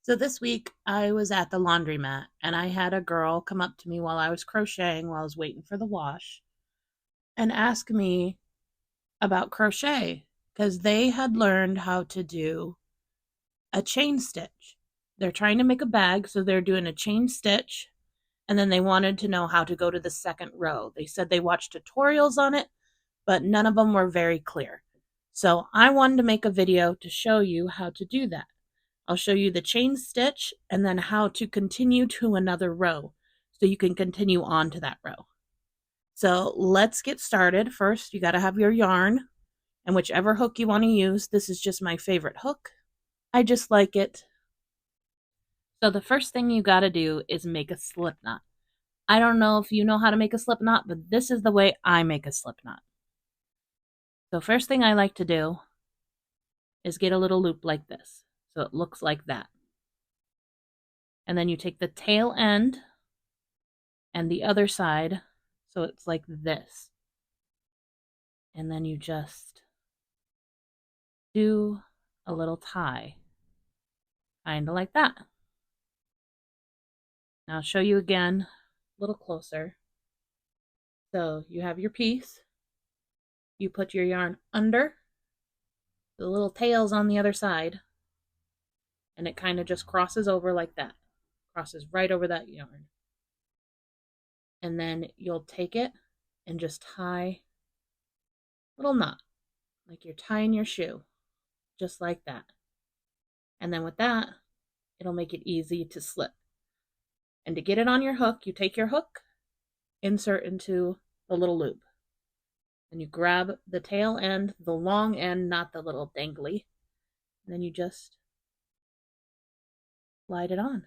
So this week I was at the laundromat and I had a girl come up to me while I was crocheting while I was waiting for the wash and ask me about crochet because they had learned how to do a chain stitch. They're trying to make a bag, so they're doing a chain stitch, and then they wanted to know how to go to the second row. They said they watched tutorials on it, but none of them were very clear. So I wanted to make a video to show you how to do that. I'll show you the chain stitch and then how to continue to another row so you can continue on to that row. So let's get started. First, you got to have your yarn and whichever hook you want to use. This is just my favorite hook. I just like it. So the first thing you got to do is make a slip knot. I don't know if you know how to make a slip knot, but this is the way I make a slip knot. So first thing I like to do is get a little loop like this. So it looks like that. And then you take the tail end and the other side, so it's like this. And then you just do a little tie, kind of like that. Now I'll show you again a little closer. So you have your piece, you put your yarn under, the little tails on the other side, and it kind of just crosses over like that, crosses right over that yarn. And then you'll take it and just tie a little knot, like you're tying your shoe, just like that. And then with that, it'll make it easy to slip. And to get it on your hook, you take your hook, insert into the little loop. And you grab the tail end, the long end, not the little dangly. And then you just slide it on,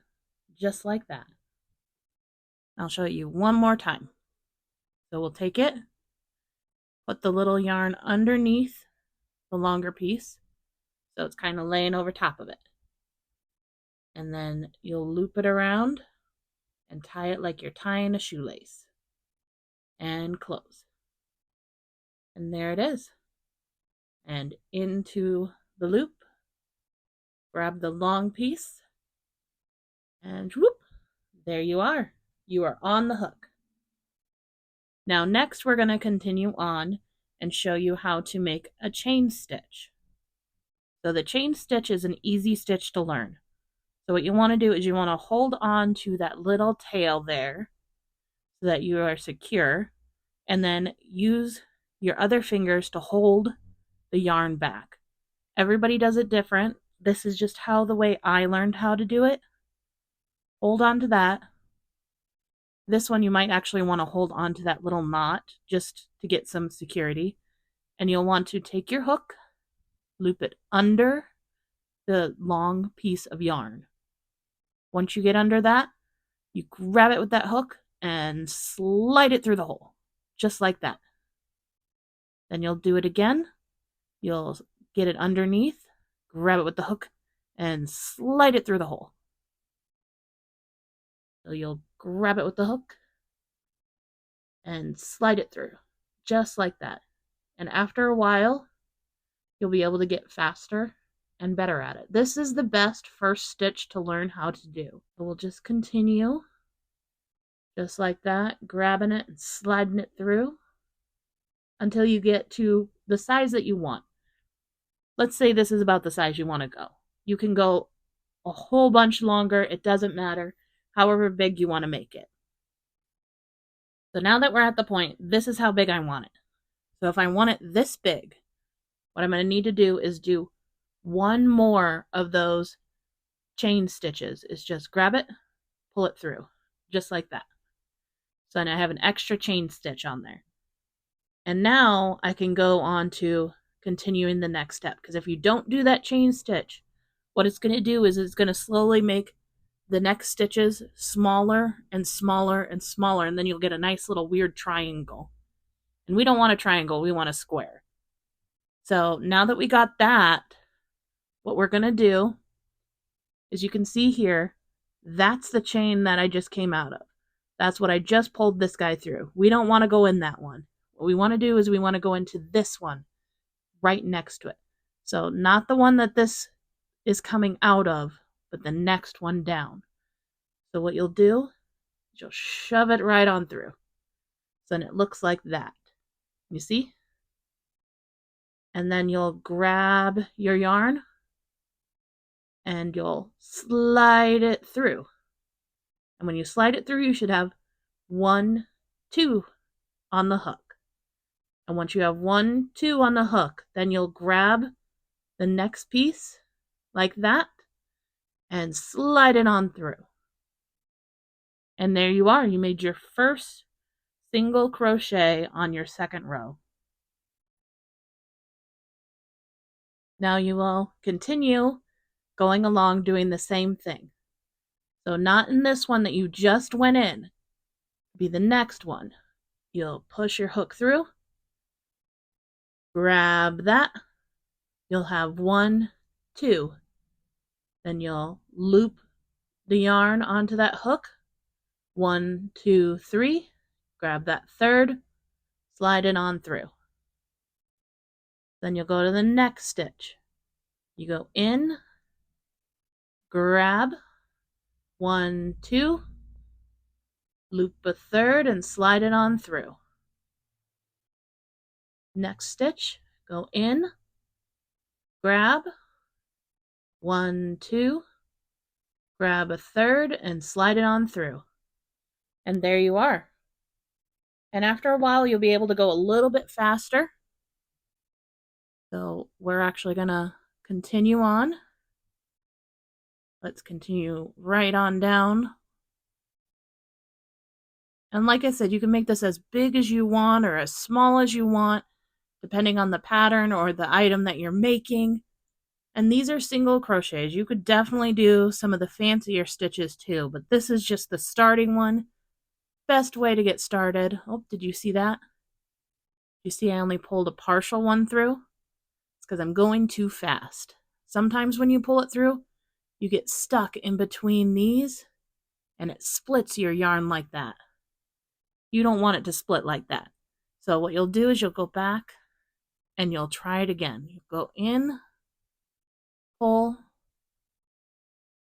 just like that. I'll show you one more time. So we'll take it, put the little yarn underneath the longer piece, so it's kind of laying over top of it. And then you'll loop it around and tie it like you're tying a shoelace. And close. And there it is. And into the loop, grab the long piece, and whoop, there you are. You are on the hook. Now next we're going to continue on and show you how to make a chain stitch. So the chain stitch is an easy stitch to learn. So what you want to do is you want to hold on to that little tail there so that you are secure, and then use your other fingers to hold the yarn back. Everybody does it different. This is just how the way I learned how to do it. Hold on to that. This one you might actually want to hold on to that little knot just to get some security. And you'll want to take your hook, loop it under the long piece of yarn. Once you get under that, you grab it with that hook and slide it through the hole, just like that. Then you'll do it again. You'll get it underneath, grab it with the hook, and slide it through the hole. So you'll grab it with the hook and slide it through, just like that. And after a while, you'll be able to get faster and better at it. This is the best first stitch to learn how to do. So we'll just continue, just like that, grabbing it and sliding it through until you get to the size that you want. Let's say this is about the size you want to go. You can go a whole bunch longer. It doesn't matter. However big you want to make it. So now that we're at the point, this is how big I want it. So if I want it this big, what I'm going to need to do is do one more of those chain stitches. Is just grab it, pull it through, just like that. So then I have an extra chain stitch on there. And now I can go on to continuing the next step. Because if you don't do that chain stitch, what it's going to do is it's going to slowly make the next stitches smaller and smaller and smaller, and then you'll get a nice little weird triangle. And we don't want a triangle, we want a square. So now that we got that, what we're going to do is, you can see here, that's the chain that I just came out of. That's what I just pulled this guy through. We don't want to go in that one. What we want to do is we want to go into this one right next to it. So not the one that this is coming out of, but the next one down. So what you'll do is you'll shove it right on through. So then it looks like that. You see? And then you'll grab your yarn and you'll slide it through. And when you slide it through, you should have 1, 2 on the hook. And once you have 1, 2 on the hook, then you'll grab the next piece like that and slide it on through. And there you are. You made your first single crochet on your second row. Now you will continue going along doing the same thing. So not in this one that you just went in, be the next one. You'll push your hook through, grab that, you'll have 1, 2, then you'll loop the yarn onto that hook, 1, 2, 3, grab that third, slide it on through. Then you'll go to the next stitch. You go in, grab, 1, 2, loop a third and slide it on through. Next stitch, go in, grab, 1, 2, grab a third and slide it on through. And there you are. And after a while, you'll be able to go a little bit faster. So we're actually going to continue on. Let's continue right on down. And like I said, you can make this as big as you want or as small as you want, depending on the pattern or the item that you're making. And these are single crochets. You could definitely do some of the fancier stitches too, but this is just the starting one. Best way to get started. Oh, did you see that? You see I only pulled a partial one through? It's because I'm going too fast. Sometimes when you pull it through, you get stuck in between these and it splits your yarn like that. You don't want it to split like that. So what you'll do is you'll go back and you'll try it again. You go in, pull,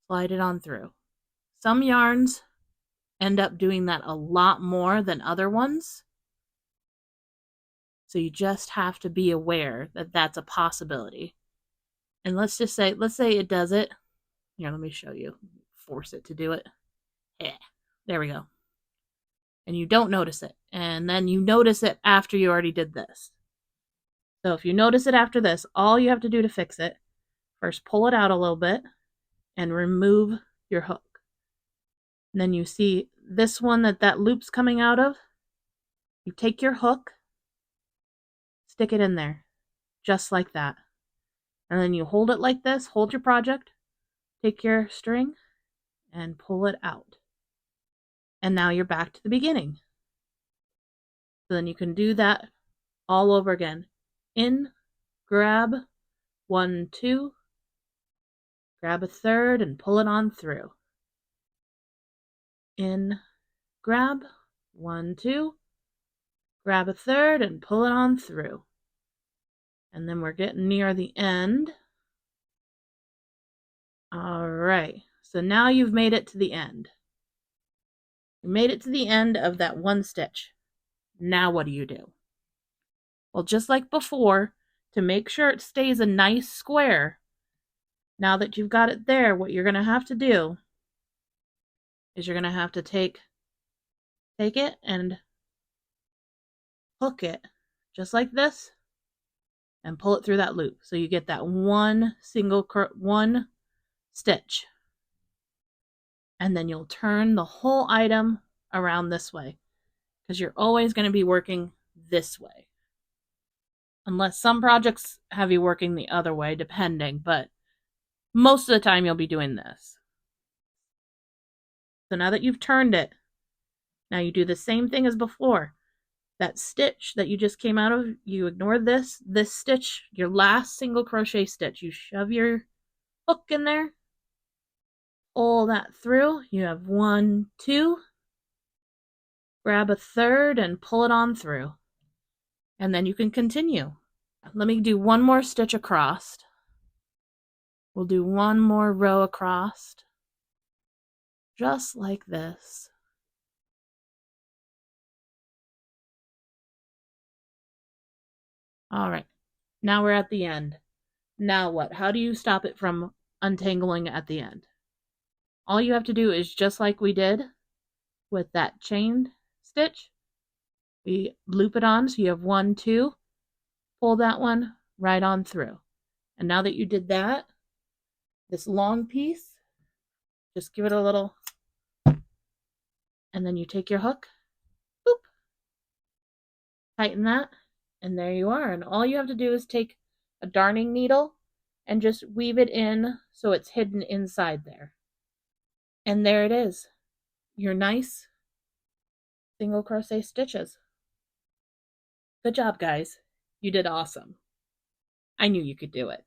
slide it on through. Some yarns end up doing that a lot more than other ones. So you just have to be aware that that's a possibility. And let's say it does it. Here, let me show you. Force it to do it. Yeah, there we go. And you don't notice it. And then you notice it after you already did this. So if you notice it after this, all you have to do to fix it, first pull it out a little bit and remove your hook. And then you see this one that loop's coming out of. You take your hook, stick it in there, just like that. And then you hold it like this, hold your project, take your string, and pull it out. And now you're back to the beginning. So then you can do that all over again. In, grab, 1, 2, grab a third and pull it on through. In, grab, 1, 2, grab a third and pull it on through. And then we're getting near the end. All right, so now you've made it to the end. You made it to the end of that one stitch. Now what do? Well, just like before, to make sure it stays a nice square, now that you've got it there, what you're going to have to do is you're going to have to take it and hook it just like this and pull it through that loop. So you get that one stitch. And then you'll turn the whole item around this way because you're always going to be working this way. Unless some projects have you working the other way, depending, but most of the time you'll be doing this. So now that you've turned it, now you do the same thing as before. That stitch that you just came out of, you ignore this stitch, your last single crochet stitch. You shove your hook in there, pull that through. You have 1, 2, grab a third and pull it on through. And then you can continue. Let me do one more stitch across. We'll do one more row across, just like this. All right, now we're at the end. Now what? How do you stop it from untangling at the end? All you have to do is just like we did with that chain stitch. We loop it on so you have 1, 2, pull that one right on through. And now that you did that, this long piece, just give it a little, and then you take your hook, boop, tighten that, and there you are. And all you have to do is take a darning needle and just weave it in so it's hidden inside there. And there it is, your nice single crochet stitches. Good job, guys. You did awesome. I knew you could do it.